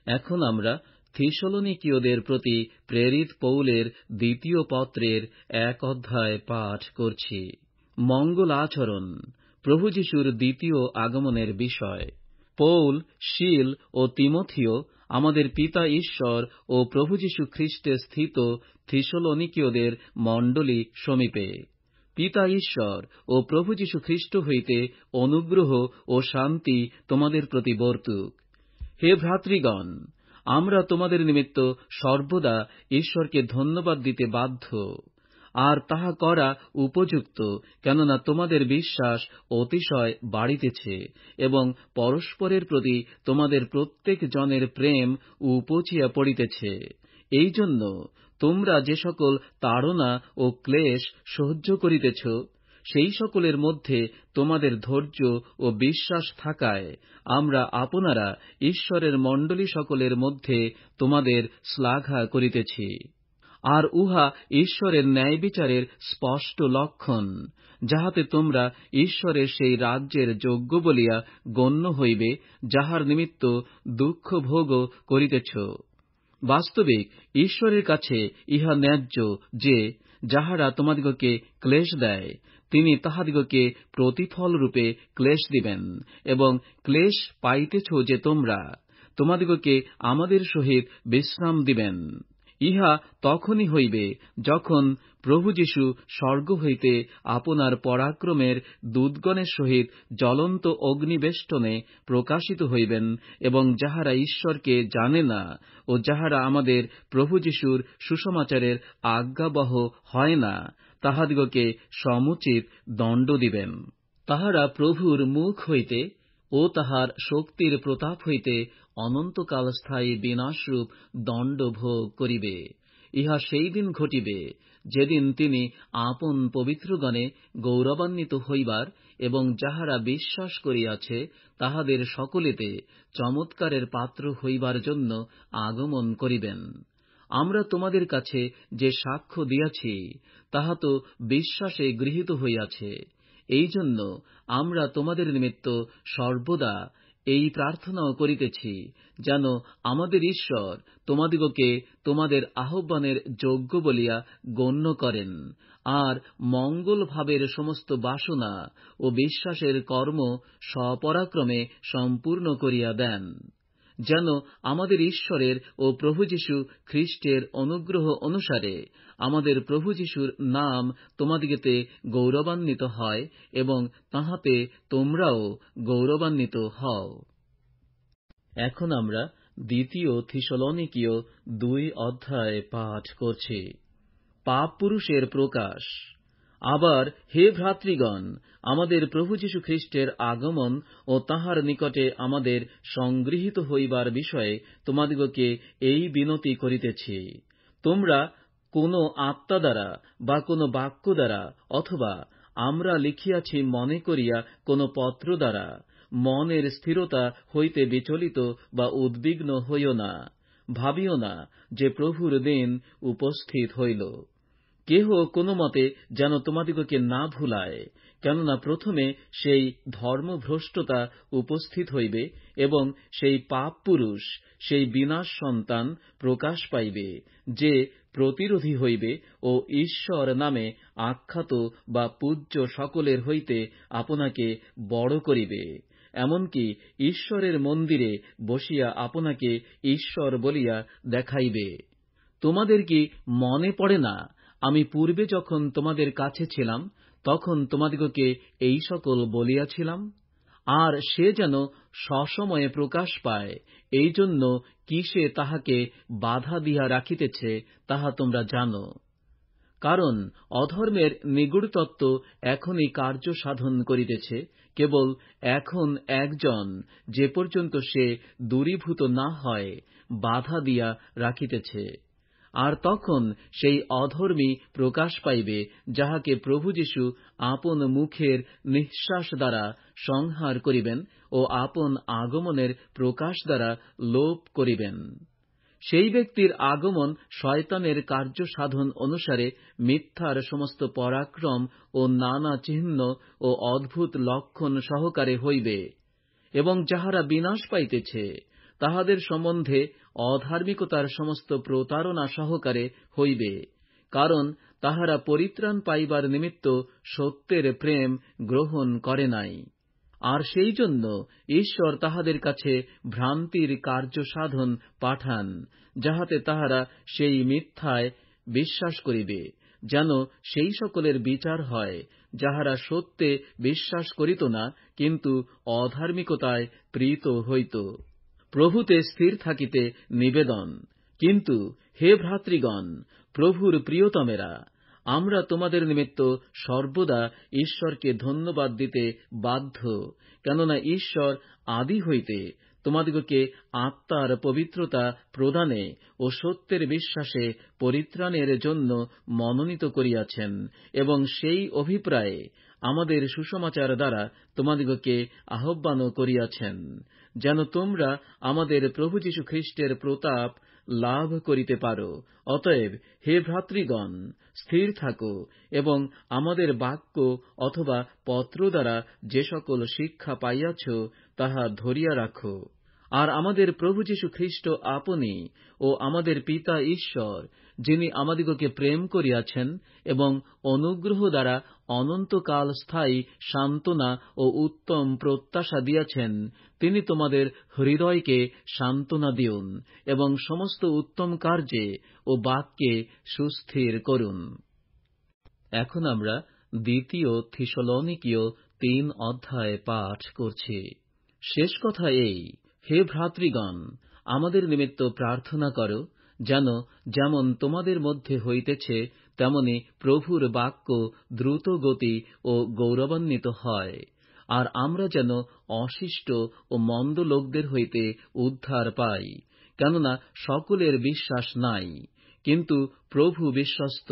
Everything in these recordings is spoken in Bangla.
এখন আমরা থিসলনিকীয়দের প্রতি প্রেরিত পৌলের দ্বিতীয় পত্রের 1 অধ্যায় পাঠ করছি। মঙ্গল আচরণ, প্রভু যীশুর দ্বিতীয় আগমনের বিষয়। পৌল, শীল ও তিমথিও আমাদের পিতা ঈশ্বর ও প্রভু যীশু খ্রিস্টে স্থিত থিসলনিকীয়দের মণ্ডলী সমীপে, পিতা ঈশ্বর ও প্রভু যীশু খ্রিস্ট হইতে অনুগ্রহ ও শান্তি তোমাদের প্রতি বর্তুক। হে ভ্রাতৃগণ, আমরা তোমাদের নিমিত্ত সর্বদা ঈশ্বরকে ধন্যবাদ দিতে বাধ্য, আর তাহা করা উপযুক্ত, কেননা তোমাদের বিশ্বাস অতিশয় বাড়িতেছে এবং পরস্পরের প্রতি তোমাদের প্রত্যেক জনের প্রেম উপচিয়া পড়িতেছে। এই জন্য তোমরা যে সকল তাড়না ও ক্লেশ সহ্য করিতেছ, সেই সকলের মধ্যে তোমাদের ধৈর্য ও বিশ্বাস থাকায় আমরা আপনারা ঈশ্বরের মণ্ডলী সকলের মধ্যে তোমাদের শ্লাঘা করিতেছি। আর উহা ঈশ্বরের ন্যায় বিচারের স্পষ্ট লক্ষণ, যাহাতে তোমরা ঈশ্বরের সেই রাজ্যের যোগ্য বলিয়া গণ্য হইবে, যাহার নিমিত্ত দুঃখ ভোগ করিতেছ। বাস্তবিক ঈশ্বরের কাছে ইহা ন্যায্য যে, যাহারা তোমাদিগকে ক্লেশ দেয়, তিনি তাহাদিগকে প্রতিফলরূপে ক্লেশ দিবেন, এবং ক্লেশ পাইতেছ যে তোমরা, তোমাদিগকে আমাদের সহিত বিশ্রাম দিবেন। ইহা তখনই হইবে, যখন প্রভু যীশু স্বর্গ হইতে আপনার পরাক্রমের দূতগণের সহিত জ্বলন্ত অগ্নিবেষ্টনে প্রকাশিত হইবেন, এবং যাহারা ঈশ্বরকে জানে না ও যাহারা আমাদের প্রভু যীশুর সুসমাচারের আজ্ঞাবহ হয় না, তাহাদিগকে সমুচিত দণ্ড দিবেন। তাহারা প্রভুর মুখ হইতে ও তাহার শক্তির প্রতাপ হইতে অনন্তকাল স্থায়ী বিনাশরূপ দণ্ড ভোগ করিবে। ইহা সেই দিন ঘটিবে, যেদিন তিনি আপন পবিত্রগণে গৌরবান্বিত হইবার এবং যাহারা বিশ্বাস করিয়াছে তাহাদের সকলেতে চমৎকারের পাত্র হইবার জন্য আগমন করিবেন। আমরা তোমাদের কাছে যে সাক্ষ্য দিয়াছি, তাহা তো বিশ্বাসে গৃহীত হইয়াছে। এই জন্য আমরা তোমাদের নিমিত্ত সর্বদা এই প্রার্থনাও করিতেছি, যেন আমাদের ঈশ্বর তোমাদিগকে তোমাদের আহ্বানের যোগ্য বলিয়া গণ্য করেন, আর মঙ্গল ভাবের সমস্ত বাসনা ও বিশ্বাসের কর্ম স্বপরাক্রমে সম্পূর্ণ করিয়া দেন, যেন আমাদের ঈশ্বরের ও প্রভু যীশু খ্রিস্টের অনুগ্রহ অনুসারে আমাদের প্রভু যীশুর নাম তোমাদিগতে গৌরবান্বিত হয় এবং তাহাতে তোমরাও গৌরবান্বিত হও। এখন আমরা দ্বিতীয় থিসলনিকীয় 2 অধ্যায় পাঠ করছি। পাপ পুরুষের প্রকাশ। আবার হে ভ্রাতৃগণ, আমাদের প্রভু যীশু খ্রিস্টের আগমন ও তাঁহার নিকটে আমাদের সংগৃহীত হইবার বিষয়ে তোমাদিগকে এই বিনতি করিতেছি। তোমরা কোন আত্মা দ্বারা বা কোন বাক্য দ্বারা অথবা আমরা লিখিয়াছি মনে করিয়া কোন পত্র দ্বারা মনের স্থিরতা হইতে বিচলিত বা উদ্বিগ্ন হইও না। ভাবিও না যে প্রভুর দিন উপস্থিত হইল। কেহ কোন মতে যেন তোমাদিগকে না ভুলায়, কেননা প্রথমে সেই ধর্মভ্রষ্টতা উপস্থিত হইবে এবং সেই পাপ পুরুষ, সেই বিনাশ সন্তান প্রকাশ পাইবে, যে প্রতিরোধী হইবে ও ঈশ্বর নামে আখ্যাত বা পূজ্য সকলের হইতে আপনাকে বড় করিবে, এমনকি ঈশ্বরের মন্দিরে বসিয়া আপনাকে ঈশ্বর বলিয়া দেখাইবে। তোমাদের কি মনে পড়ে না, আমি পূর্বে যখন তোমাদের কাছে ছিলাম, তখন তোমাদিগকে এই সকল বলিয়াছিলাম? আর সে যেন সসময়ে প্রকাশ পায়, এই জন্য কিসে তাহাকে বাধা দিয়া রাখিতেছে তাহা তোমরা জানো। কারণ অধর্মের নিগূঢ় তত্ত্ব এখনই কার্য সাধন করিতেছে, কেবল এখন একজন, যে পর্যন্ত সে দূরীভূত না হয়, বাধা দিয়া রাখিতেছে। আর তখন সেই অধর্মী প্রকাশ পাইবে, যাহাকে প্রভু যীশু আপন মুখের নিঃশ্বাস দ্বারা সংহার করিবেন ও আপন আগমনের প্রকাশ দ্বারা লোপ করিবেন। সেই ব্যক্তির আগমন শয়তানের কার্য সাধন অনুসারে মিথ্যার সমস্ত পরাক্রম ও নানা চিহ্ন ও অদ্ভুত লক্ষণ সহকারে হইবে, এবং যাহারা বিনাশ পাইতেছে তাহাদের সম্বন্ধে অধার্মিকতার সমস্ত প্রতারণা সহকারে হইবে, কারণ তাহারা পরিত্রাণ পাইবার নিমিত্ত সত্যের প্রেম গ্রহণ করে নাই। আর সেই জন্য ঈশ্বর তাহাদের কাছে ভ্রান্তির কার্যসাধন পাঠান, যাহাতে তাহারা সেই মিথ্যায় বিশ্বাস করিবে, যেন সেই সকলের বিচার হয় যাহারা সত্যে বিশ্বাস করিত না, কিন্তু অধার্মিকতায় প্রীত হইত। প্রভুতে স্থির থাকিতে নিবেদন। কিন্তু হে ভ্রাতৃগণ, প্রভুর প্রিয়তমেরা, আমরা তোমাদের নিমিত্ত সর্বদা ঈশ্বরকে ধন্যবাদ দিতে বাধ্য, কেননা ঈশ্বর আদি হইতে তোমাদিগকে আত্মার পবিত্রতা প্রদানে ও সত্যের বিশ্বাসে পরিত্রাণের জন্য মনোনীত করিয়াছেন, এবং সেই অভিপ্রায়ে আমাদের সুসমাচার দ্বারা তোমাদিগকে আহ্বানও করিয়াছেন, যেন তোমরা আমাদের প্রভু যীশু খ্রিস্টের প্রতাপ লাভ করিতে পারো। অতএব হে ভ্রাতৃগণ, স্থির থাকো এবং আমাদের বাক্য অথবা পত্র দ্বারা যে সকল শিক্ষা পাইয়াছ তাহা ধরিয়া রাখো। আর আমাদের প্রভু যীশু খ্রিস্ট আপনি ও আমাদের পিতা ঈশ্বর, যিনি আমাদিগকে প্রেম করিয়াছেন এবং অনুগ্রহ দ্বারা অনন্তকাল স্থায়ী সান্ত্বনা ও উত্তম প্রত্যাশা দিয়াছেন, তিনি তোমাদের হৃদয়কে সান্ত্বনা দিউন এবং সমস্ত উত্তম কার্যে ও বাক্যে সুস্থির করুন। এখন আমরা 2 থিসলনিকীয় 3 অধ্যায় পাঠ করছি। শেষ কথা এই, হে ভ্রাতৃগণ, আমাদের নিমিত্ত প্রার্থনা করো, যেন যেমন তোমাদের মধ্যে হইতেছে তেমনি প্রভুর বাক্য দ্রুত গতি ও গৌরবান্বিত হয়, আর আমরা যেন অশিষ্ট ও মন্দ লোকদের হইতে উদ্ধার পাই। কেননা সকলের বিশ্বাস নাই, কিন্তু প্রভু বিশ্বস্ত,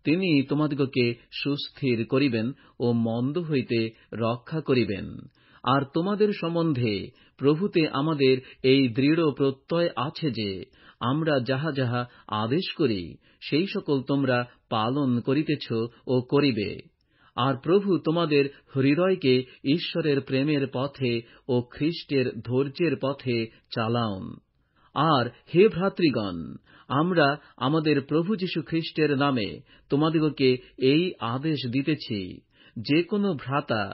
তিনি তোমাদিগকে সুস্থির করিবেন ও মন্দ হইতে রক্ষা করিবেন। আর তোমাদের সম্বন্ধে প্রভুতে আমাদের এই দৃঢ় প্রত্যয় আছে যে, আমরা যাহা যাহা আদেশ করি সেই সকল তোমরা পালন করিতেছ ও করিবে। আর প্রভু তোমাদের হৃদয়কে ঈশ্বরের প্রেমের পথে ও খ্রিস্টের ধৈর্যের পথে চালাউন। আর হে ভ্রাতৃগণ, আমরা আমাদের প্রভু যীশু খ্রিস্টের নামে তোমাদিগকে এই আদেশ দিতেছি, যে কোনো ভ্রাতা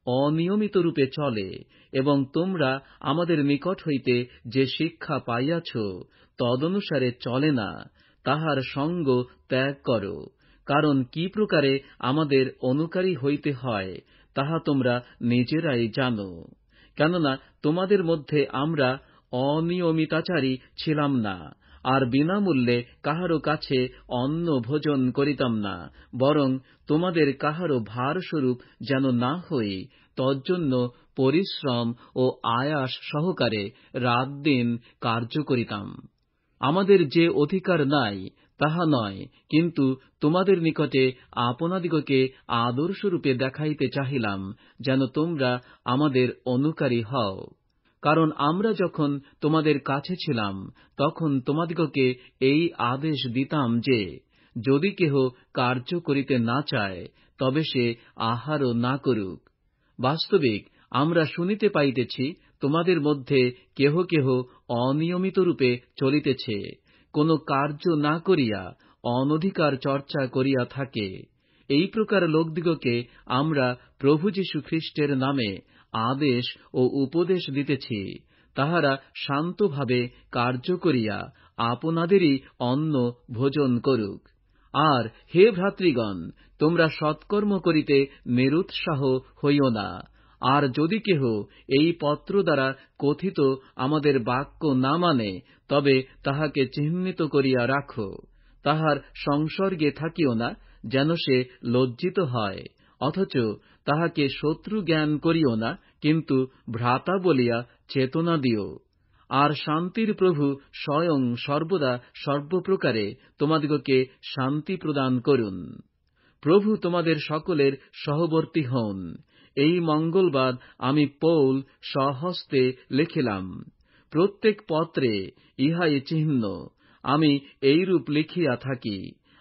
অনিয়মিত রূপে চলে এবং তোমরা আমাদের নিকট হইতে যে শিক্ষা পাইয়াছ তদনুসারে চলে না, তাহার সঙ্গ ত্যাগ করো। কারণ কি প্রকারে আমাদের অনুকারী হইতে হয় তাহা তোমরা নিজেরাই জানো। কেননা তোমাদের মধ্যে আমরা অনিয়মিতাচারী ছিলাম না, আর বিনামূল্যে কাহারও কাছে অন্ন ভোজন করিতাম না, বরং তোমাদের কাহারও ভারস্বরূপ যেন না হই, তজ্জন্য পরিশ্রম ও আয়াস সহকারে রাত দিন কার্য করিতাম। আমাদের যে অধিকার নাই তাহা নয়, কিন্তু তোমাদের নিকটে আপনাদিগকে আদর্শরূপে দেখাইতে চাহিলাম, যেন তোমরা আমাদের অনুকারী হও। কারণ আমরা যখন তোমাদের কাছে ছিলাম তখন তোমাদিগকে এই আদেশ দিতাম যে, যদি কেহ কার্য করিতে না চায় তবে সে আহারও না করুক। বাস্তবিক আমরা শুনিতে পাইতেছি, তোমাদের মধ্যে কেহ কেহ অনিয়মিত রূপে চলিতেছে, কোন কার্য না করিয়া অনধিকার চর্চা করিয়া থাকে। এই প্রকার লোকদিগকে আমরা প্রভু যীশু খ্রিস্টের নামে আদেশ ও উপদেশ দিতেছি, তাহারা শান্তভাবে কার্য করিয়া আপনাদেরই অন্ন ভোজন করুক। আর হে ভ্রাতৃগণ, তোমরা সৎকর্ম করিতে নিরুৎসাহ হইও না। আর যদি কেহ এই পত্র দ্বারা কথিত আমাদের বাক্য না মানে, তবে তাহাকে চিহ্নিত করিয়া রাখো। তাহার সংসর্গে থাকিও না, যেন সে লজ্জিত হয়। অথচ তাহাকে শত্রু জ্ঞান করিও না, কিন্তু ভ্রাতা বলিয়া চেতনা দিও। আর শান্তির প্রভু স্বয়ং সর্বদা সর্বপ্রকারে তোমাদিগকে শান্তি প্রদান করুন। প্রভু তোমাদের সকলের সহবর্তী হউন। এই মঙ্গলবার আমি পৌল স্বহস্তে লিখিলাম। প্রত্যেক পত্রে ইহাই চিহ্ন। আমি এইরূপ লিখিয়া থাকি।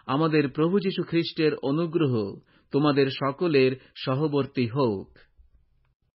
আমাদের প্রভু যীশু খ্রিস্টের অনুগ্রহ তোমাদের সকলের সহবর্তী হোক।